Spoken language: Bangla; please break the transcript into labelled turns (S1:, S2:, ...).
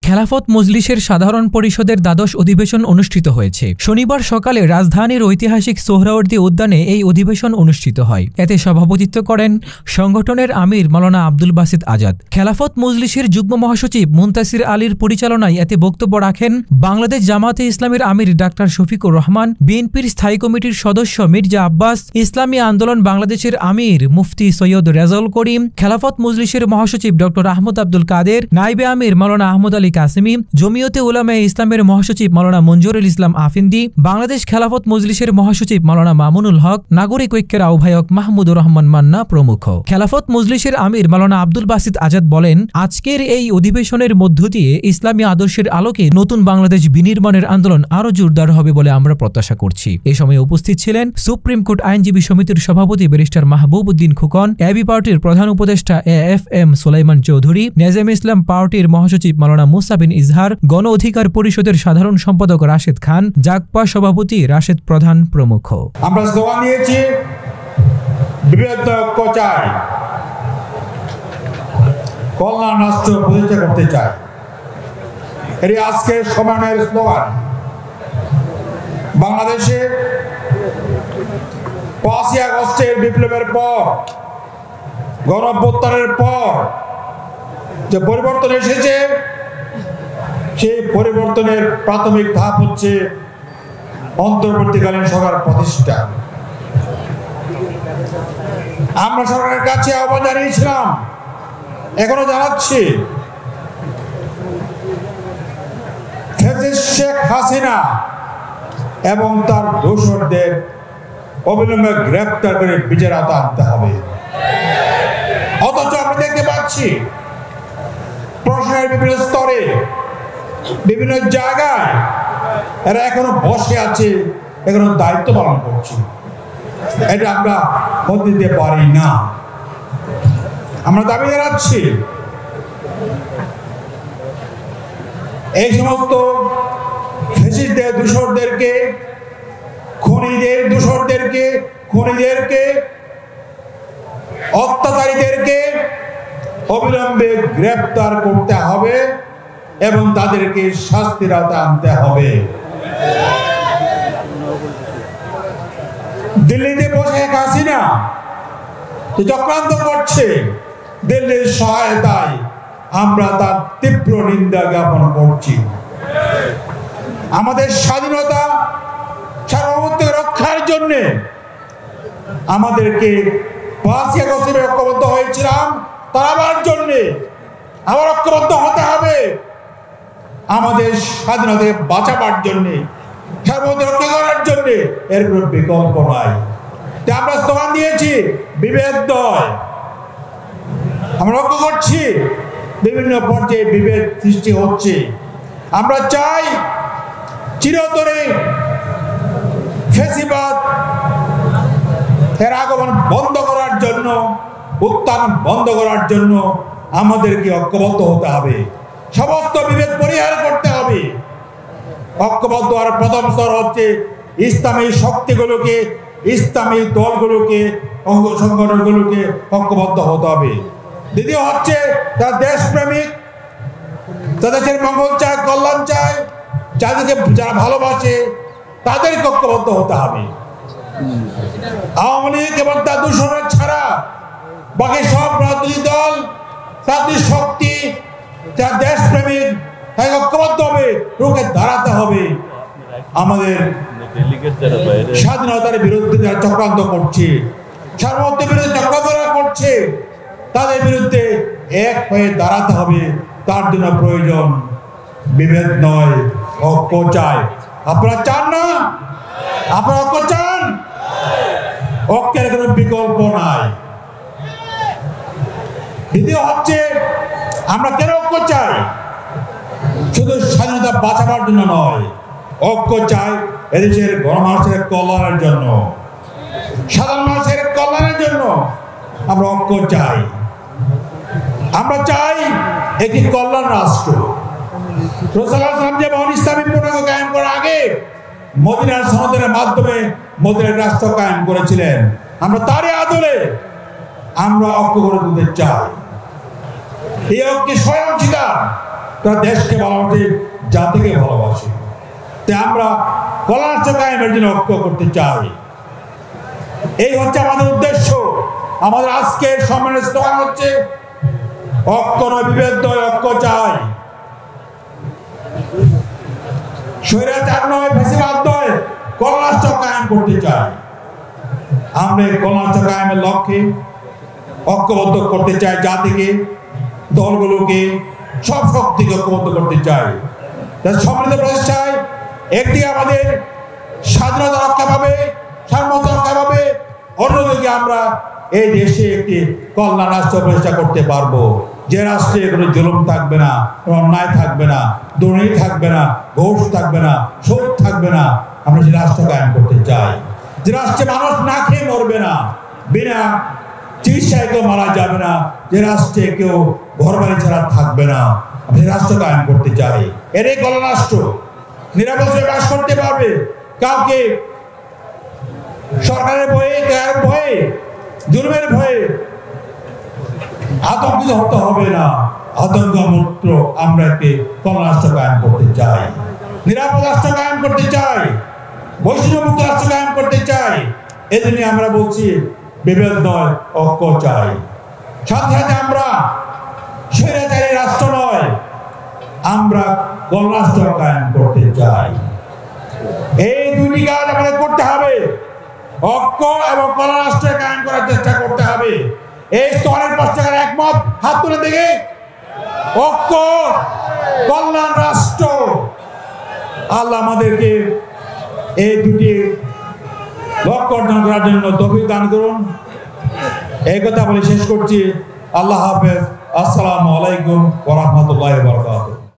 S1: খেলাফত মজলিসের সাধারণ পরিষদের দ্বাদশ অধিবেশন অনুষ্ঠিত হয়েছে। শনিবার সকালে রাজধানীর ঐতিহাসিক সোহরাওয়ার্দী উদ্যানে এই অধিবেশন অনুষ্ঠিত হয়। এতে সভাপতিত্ব করেন সংগঠনের আমির মাওলানা আব্দুল বাসিত আজাদ। খেলাফত মজলিসের যুগ্ম মহাসচিব মুনতাসির আলীর পরিচালনায় এতে বক্তব্য রাখেন বাংলাদেশ জামাতে ইসলামীর আমির ডাক্তার শফিকুর রহমান, বিএনপির স্থায়ী কমিটির সদস্য মির্জা আব্বাস, ইসলামী আন্দোলন বাংলাদেশের আমির মুফতি সৈয়দ রেজাউল করিম, খেলাফত মজলিসের মহাসচিব ডক্টর আহমদ আব্দুল কাদের, নাইবে আমির মাওলানা আহমদ আলী কাসেমি, জমিয়তে উলামায়ে ইসলামের মহাসচিব মাওলানা মঞ্জুরুল ইসলাম আফিন্দি, বাংলাদেশ খেলাফত মজলিসের মহাসচিব মাওলানা মামুনুল হক, নাগরিক ঐক্যের আহ্বায়ক মাহমুদুর রহমান মান্না প্রমুখ। খেলাফত মজলিসের আমির মাওলানা আব্দুল বাসিত আজাদ বলেন, আজকের এই অধিবেশনের মধ্য দিয়ে ইসলামী আদর্শের আলোকে নতুন বাংলাদেশ বিনির্মাণের আন্দোলন আরও জোরদার হবে বলে আমরা প্রত্যাশা করছি। এ সময় উপস্থিত ছিলেন সুপ্রিম কোর্ট আইনজীবী সমিতির সভাপতি ব্যারিস্টার মাহবুব উদ্দিন খোকন, এবি পার্টির প্রধান উপদেষ্টা AFM সুলাইমান চৌধুরী, নেজাম ইসলাম পার্টির মহাসচিব মাওলানা মুসা বিন ইজহার, গণ অধিকার পরিষদের সাধারণ সম্পাদক রাশেদ খান, জাগপা সভাপতি রাশেদ প্রধান প্রমুখ।
S2: আমরা স্লোগান দিয়েছি বিভেদ ঐক্য চাই, কল্যাণ রাষ্ট্র প্রতিষ্ঠা করতে চাই। এর আজকের সম্মেলনের স্লোগান। বাংলাদেশে ৫ই আগস্টের বিপ্লবের পর, গণঅভ্যুত্থানের পর যে পরিবর্তন এসেছে, সেই পরিবর্তনের প্রাথমিক ধাপ হচ্ছে অন্তর্বর্তীকালীন সরকার প্রতিষ্ঠা। আমরা সরকারের কাছে আহ্বান জানিয়েছিলাম, এখনো জানাচ্ছি, শেখ হাসিনা এবং তার দোসরদের অবিলম্বে গ্রেপ্তার করে বিচার আওতায় আনতে হবে। অথচ আমরা দেখতে পাচ্ছি প্রশাসনের বিভিন্ন স্তরে, বিভিন্ন জায়গায় এরা এখনো বসে আছে, এখনো দায়িত্ব পালন করছে। এটা আমরা হতে দিতে পারি না। আমরা দাবি জানাচ্ছি, এই সমস্ত ফ্যাসিস্টদের দোসরদেরকে, খুনিদেরকে, অত্যাচারীদেরকে অবিলম্বে গ্রেপ্তার করতে হবে এবং তাদেরকে শাস্তির আওতায় আনতে হবে। দিল্লিতে বসে হাসিনা চক্রান্ত করছে, দিল্লির সহায়তায় আমরা তার তীব্র নিন্দা জ্ঞাপন করছি। আমাদের স্বাধীনতা সার্বভৌমত্ব রক্ষার জন্য আমাদেরকে ৫ই আগস্টে ঐক্যবদ্ধ হয়েছিলাম, তার জন্য আবার ঐক্যবদ্ধ হতে হবে। আমাদের স্বাধীনতাকে বাঁচাবার জন্য, সার্বভৌমত্ব রক্ষা করার জন্য, এর কোনো বিকল্প নাই। আমরা স্লোগান দিয়েছি বিভেদ নয়। আমরা লক্ষ্য করছি বিভিন্ন পর্যায়ে বিভেদ সৃষ্টি হচ্ছে। আমরা চাই চিরতরে ফ্যাসিবাদ এর আগমন বন্ধ করার জন্য, উত্থান বন্ধ করার জন্য আমাদেরকে ঐক্যবদ্ধ হতে হবে। সমস্ত বিভেদ পরিহার করতে হবে। ঐক্যবদ্ধ হওয়ার প্রথম স্তর হচ্ছে ইসলামী শক্তিগুলোকে, ইসলামী দলগুলোকে, অঙ্গ সংগঠনগুলোকে ঐক্যবদ্ধ হতে হবে। দ্বিতীয় হচ্ছে যারা দেশপ্রেমিক, দেশের মঙ্গল চায়, কল্যাণ চায়, যাদেরকে যারা ভালোবাসে, তাদেরকে ঐক্যবদ্ধ হতে হবে। আওয়ামী লীগ এবং তার দূষণের ছাড়া বাকি সব রাজনৈতিক দল, তাদের শক্তি, যারা দেশপ্রেমিক, তাই ঐক্যবদ্ধ হবে, রুখে দাঁড়াতে হবে। আমাদের স্বাধীনতার বিরুদ্ধে যারা চক্রান্ত করছে, সার্বভৌমত্বের বিরুদ্ধে চক্রান্ত করছে, তাদের বিরুদ্ধে এক হয়ে দাঁড়াতে হবে। তার জন্য প্রয়োজন বিভেদ নয়, ঐক্য চাই। আপনারা চান না? আপনারা ঐক্য চান? ঐক্যের কোনো বিকল্প নাই। দ্বিতীয় হচ্ছে আমরা কেন ঐক্য চাই? শুধু স্বাধীনতা বাঁচাবার জন্য নয়, ঐক্য চাই এদেশের গণমানুষের কল্যাণের জন্য, সাধারণ মানুষের কল্যাণের জন্য আমরা ঐক্য চাই। আমরা চাই একটি কল্যাণ রাষ্ট্র। রাসূলুল্লাহ সাল্লাল্লাহু আলাইহি ওয়াসাল্লাম যেমন ইসলামী পূর্ণাঙ্গ কায়েম করার আগে মদিনার সনদের মাধ্যমে মদিনার রাষ্ট্র কায়েম করেছিলেন। আমরা তারই আদলে আমরা ঐক্য গড়ে তুলতে চাই। এই ঐক্যে স্বয়ংসিদ্ধা তারা দেশকে ভালোবাসে, জাতিকে ভালোবাসে। তাই আমরা কল্যাণ রাষ্ট্র কায়েমের জন্য ঐক্য করতে চাই। এই হচ্ছে আমাদের উদ্দেশ্য। আমাদের আজকের সম্মেলনের স্লোগান হচ্ছে ঐক্য নয় বিভেদ নয়, ঐক্য চাই। স্বৈরাচার নয়, ফ্যাসিবাদ নয়, কল্যাণ রাষ্ট্র কায়েম করতে চাই। আমরা কল্যাণ রাষ্ট্র কায়েমের লক্ষ্যে ঐক্যবদ্ধ করতে চাই, জাতিকে, দলগুলোকে, সব শক্তিকে ঐক্যবদ্ধ করতে চাই। সমৃদ্ধ প্রচেষ্টায় একদিকে আমাদের স্বাধীনতা রক্ষা পাবে, সার্বভৌমত্ব রক্ষা পাবে, অন্যদিকে আমরা এই দেশে একটি কল্যাণ রাষ্ট্র প্রতিষ্ঠা করতে পারবো, যে রাষ্ট্রে কোনো জুলুম থাকবে না, কোনো অন্যায় থাকবে না, দুর্নীতি থাকবে না, ঘুষ থাকবে না, সুদ থাকবে না। আমরা যে রাষ্ট্র কায়েম করতে চাই, যে রাষ্ট্রে মানুষ না খেয়ে মরবে না, বিনা চিকিৎসায় কেউ মারা যাবে না, যে রাষ্ট্রে কেউ ঘর বাড়ি ছাড়া থাকবে না। আমি রাষ্ট্র কায়েম করতে চাই। এটাই কল্যাণ রাষ্ট্র। নিরাপদে বাস করতে পারবে, কাউকে সরকারের ভয়ে, গায়ের ভয়ে, জুলুমের ভয়ে আতঙ্কিত হতে হবে না। আতঙ্ক মুক্ত আমরা একটি কল্যাণ রাষ্ট্র কায়েম করতে চাই, নিরাপদ রাষ্ট্র কায়েম করতে চাই, বৈষম্য মুক্ত রাষ্ট্র কায়েম করতে চাই। এজন্য আমরা বলছি বিভেদ নয়, ঐক্য চাই। সাথে সাথে আমরা স্বৈরাচারী রাষ্ট্র নয়, আমরা কল্যাণ রাষ্ট্র কায়েম করতে চাই। এই দুটি কাজ আমাদের করতে হবে। ঐক্য এবং কল্যাণ রাষ্ট্র কায়েম করার চেষ্টা করতে হবে। এই স্তরের পক্ষে একমত হাত তুলে দেখে। ঐক্য, কল্যাণ রাষ্ট্র। আল্লাহ আমাদেরকে এই দুটি লক্ষ্য অর্জন করার জন্য তৌফিক দান করুন। এই কথা বলে শেষ করছি। আল্লাহ হাফেজ। আসসালামু আলাইকুম ওয়া রাহমাতুল্লাহি ওয়া বারাকাতুহু।